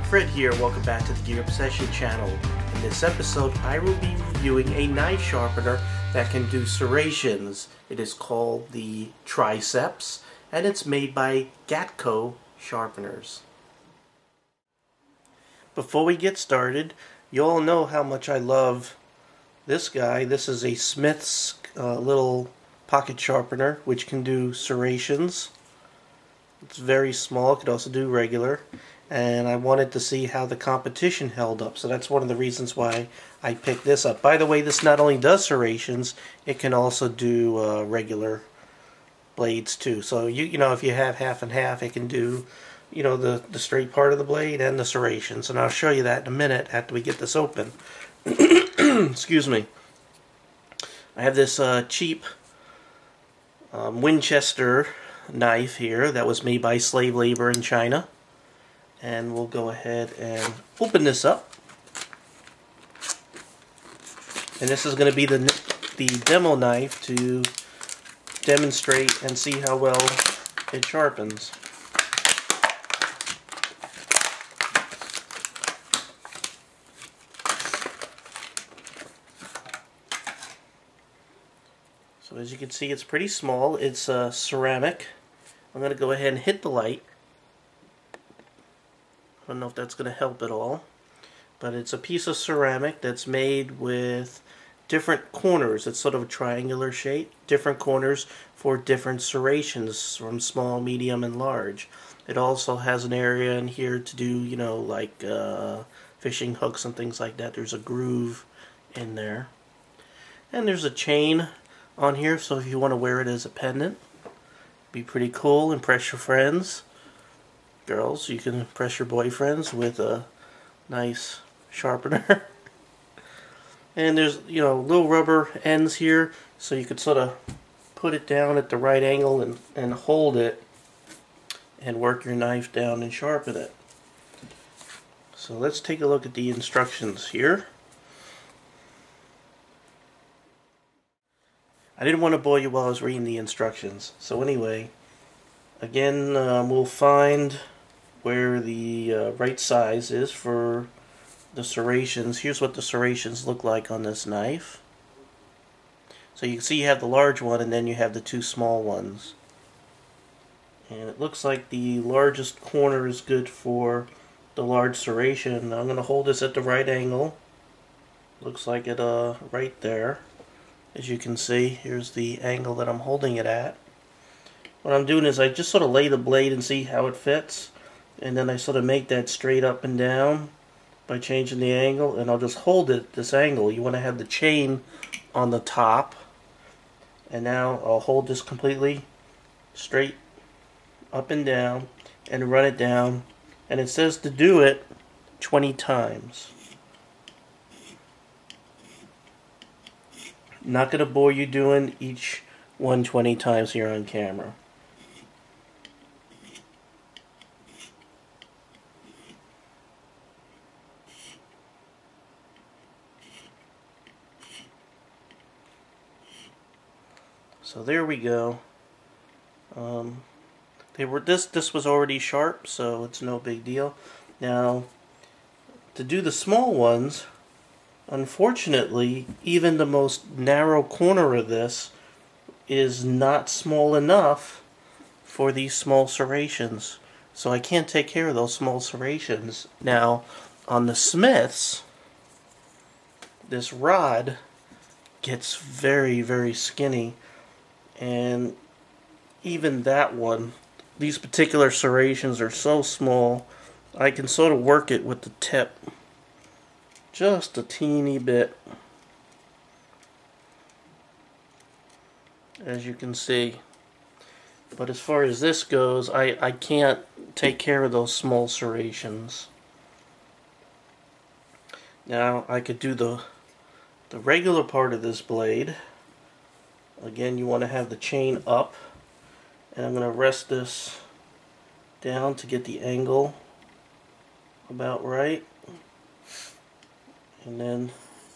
Fred here, welcome back to the Gear Obsession channel. In this episode, I will be reviewing a knife sharpener that can do serrations. It is called the TRI-SEPS, and it's made by Gatco Sharpeners. Before we get started, you all know how much I love this guy. This is a Smith's little pocket sharpener, which can do serrations. It's very small, it could also do regular. And I wanted to see how the competition held up, so that's one of the reasons why I picked this up. By the way, this not only does serrations, it can also do regular blades too. So you know, if you have half and half, it can do, you know, the straight part of the blade and the serrations. And I'll show you that in a minute after we get this open. Excuse me. I have this cheap Winchester knife here that was made by slave labor in China. And we'll go ahead and open this up. And this is going to be the demo knife to demonstrate and see how well it sharpens. So as you can see, it's pretty small. It's ceramic. I'm going to go ahead and hit the light. I don't know if that's going to help at all, but it's a piece of ceramic that's made with different corners. It's sort of a triangular shape, different corners for different serrations from small, medium, and large. It also has an area in here to do, you know, like fishing hooks and things like that. There's a groove in there. And there's a chain on here, so if you want to wear it as a pendant, be pretty cool, impress your friends. Girls, you can impress your boyfriends with a nice sharpener. And there's, you know, little rubber ends here, so you could sort of put it down at the right angle and hold it and work your knife down and sharpen it. So let's take a look at the instructions here. I didn't want to bore you while I was reading the instructions. So anyway, again, we'll find where the right size is for the serrations. Here's what the serrations look like on this knife. So you can see you have the large one and then you have the two small ones. And it looks like the largest corner is good for the large serration. I'm going to hold this at the right angle. Looks like it right there. As you can see, here's the angle that I'm holding it at. What I'm doing is I just sort of lay the blade and see how it fits. And then I sort of make that straight up and down by changing the angle, and I'll just hold it at this angle. You want to have the chain on the top. And now I'll hold this completely straight up and down and run it down. And it says to do it 20 times. Not going to bore you doing each one 20 times here on camera. So there we go. This was already sharp, so it's no big deal. Now, to do the small ones, unfortunately, even the most narrow corner of this is not small enough for these small serrations. So I can't take care of those small serrations. Now, on the Smiths, this rod gets very, very skinny. And even that one, these particular serrations are so small, I can sort of work it with the tip. Just a teeny bit. As you can see. But as far as this goes, I can't take care of those small serrations. Now I could do the regular part of this blade. Again, you want to have the chain up, and I'm going to rest this down to get the angle about right, and then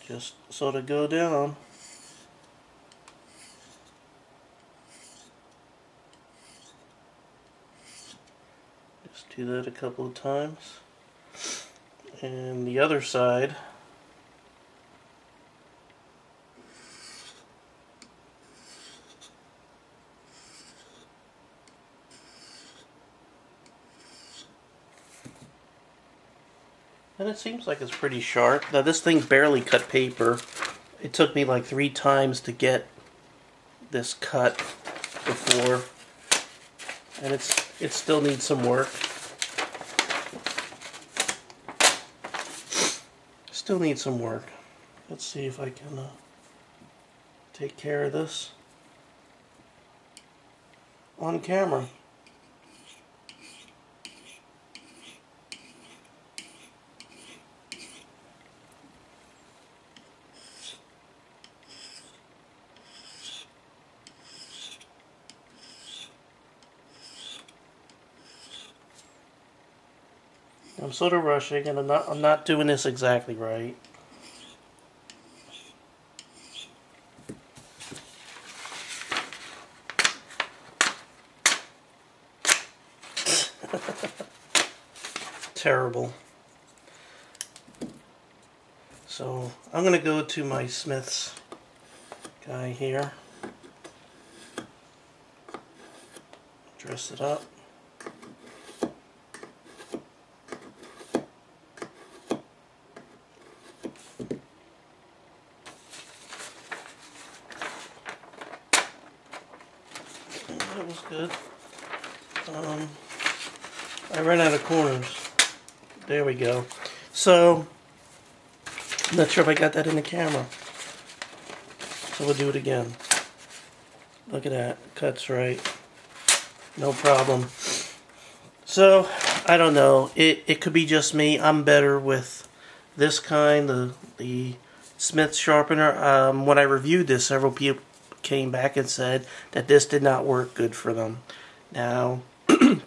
just sort of go down. Just do that a couple of times. And the other side, and it seems like it's pretty sharp. Now this thing barely cut paper. It took me like 3 times to get this cut before, and it still needs some work. Still needs some work. Let's see if I can take care of this on camera. I'm sort of rushing, and I'm not doing this exactly right. Terrible. So I'm gonna go to my Smith's guy here. Dress it up. That was good. I ran out of corners. There we go. So, I'm not sure if I got that in the camera. So we'll do it again. Look at that. Cuts right. No problem. So, I don't know. It could be just me. I'm better with this kind, the Smith sharpener. When I reviewed this, several people came back and said that this did not work good for them. Now,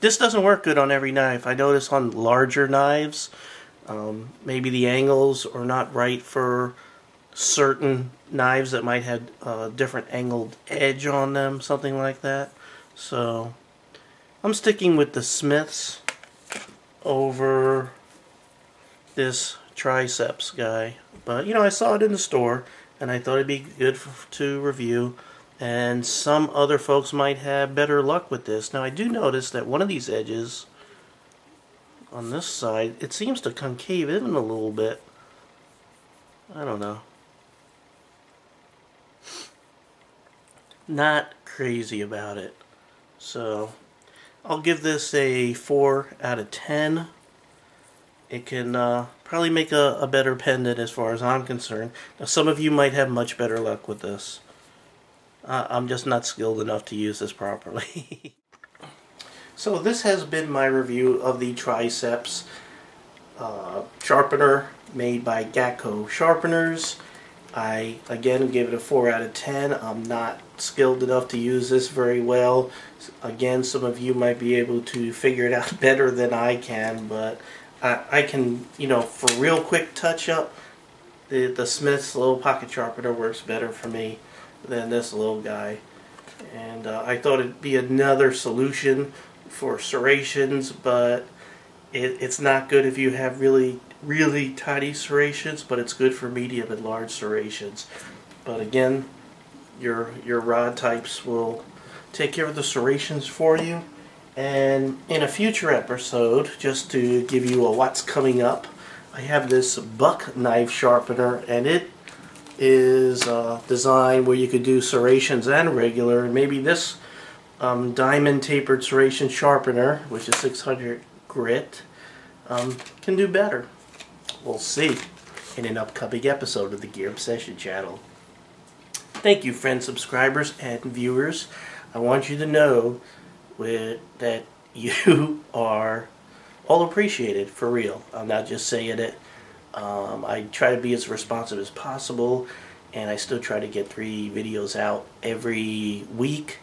this doesn't work good on every knife. I notice on larger knives, maybe the angles are not right for certain knives that might have a different angled edge on them, something like that. So, I'm sticking with the Smiths over this TRI-SEPS guy. But, you know, I saw it in the store, and I thought it'd be good to review. And some other folks might have better luck with this. Now I do notice that one of these edges on this side, it seems to concave in a little bit. I don't know. Not crazy about it. So I'll give this a 4 out of 10. It can probably make a better pendant as far as I'm concerned. Now some of you might have much better luck with this. I'm just not skilled enough to use this properly. So this has been my review of the TRI-SEPS sharpener made by Gatco Sharpeners. I again give it a 4 out of 10. I'm not skilled enough to use this very well. Again, some of you might be able to figure it out better than I can, but I can, you know, for real quick touch up, the Smith's little pocket sharpener works better for me than this little guy. And I thought it'd be another solution for serrations, but it's not good if you have really tiny serrations, but it's good for medium and large serrations. But again, your rod types will take care of the serrations for you. And in a future episode, just to give you a what's coming up, I have this buck knife sharpener, and it is designed where you could do serrations and regular, and maybe this diamond tapered serration sharpener, which is 600 grit, can do better. We'll see in an upcoming episode of the Gear Obsession channel. Thank you, friends, subscribers, and viewers. I want you to know that you are all appreciated, for real. I'm not just saying it. I try to be as responsive as possible, and I still try to get 3 videos out every week,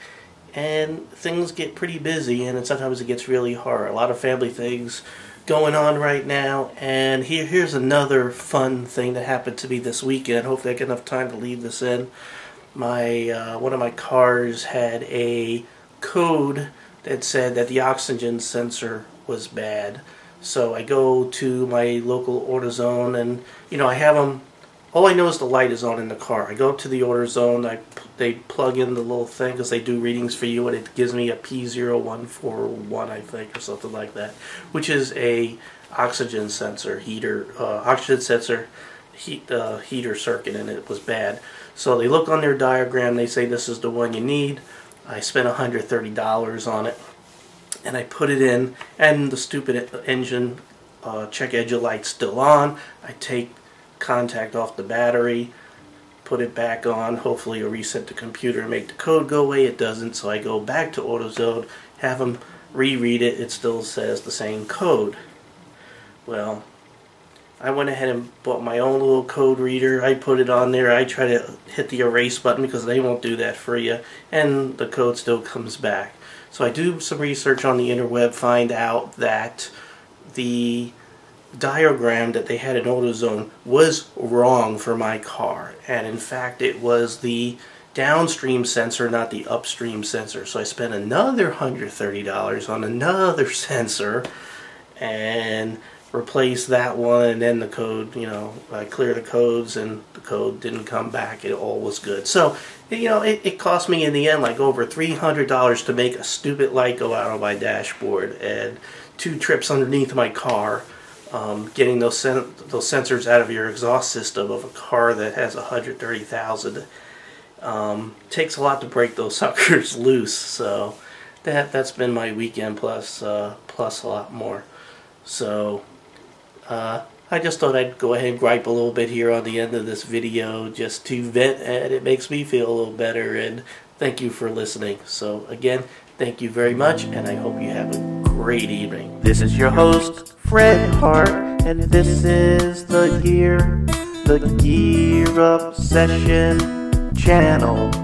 and things get pretty busy, and sometimes it gets really hard. A lot of family things going on right now, and here's another fun thing that happened to me this weekend. Hopefully I get enough time to leave this in. One of my cars had a code that said that the oxygen sensor was bad. So I go to my local AutoZone, and I have them. All I know is the light is on in the car. I go up to the AutoZone. They plug in the little thing because they do readings for you, and it gives me a P0141, I think, or something like that, which is a oxygen sensor heater, heater circuit, and it was bad. So they look on their diagram. They say this is the one you need. I spent $130 on it, and I put it in, and the stupid engine check engine light's still on. I take contact off the battery, put it back on. Hopefully it'll reset the computer and make the code go away. It doesn't, so I go back to AutoZone, have them reread it. It still says the same code. Well, I went ahead and bought my own little code reader. I put it on there. I try to hit the erase button because they won't do that for you, and the code still comes back. So I do some research on the interweb, find out that the diagram that they had in AutoZone was wrong for my car, and in fact it was the downstream sensor, not the upstream sensor. So I spent another $130 on another sensor and replaced that one, and then the code, I cleared the codes and the code didn't come back. It all was good. So it cost me in the end like over $300 to make a stupid light go out on my dashboard, and 2 trips underneath my car. Getting those sensors out of your exhaust system of a car that has 130,000 takes a lot to break those suckers loose. So that's been my weekend plus a lot more. So I just thought I'd go ahead and gripe a little bit here on the end of this video, just to vent, and it makes me feel a little better. And thank you for listening. So again, thank you very much, and I hope you have a great evening. This is your host, Fred Hart, and this is the Gear Up Session channel.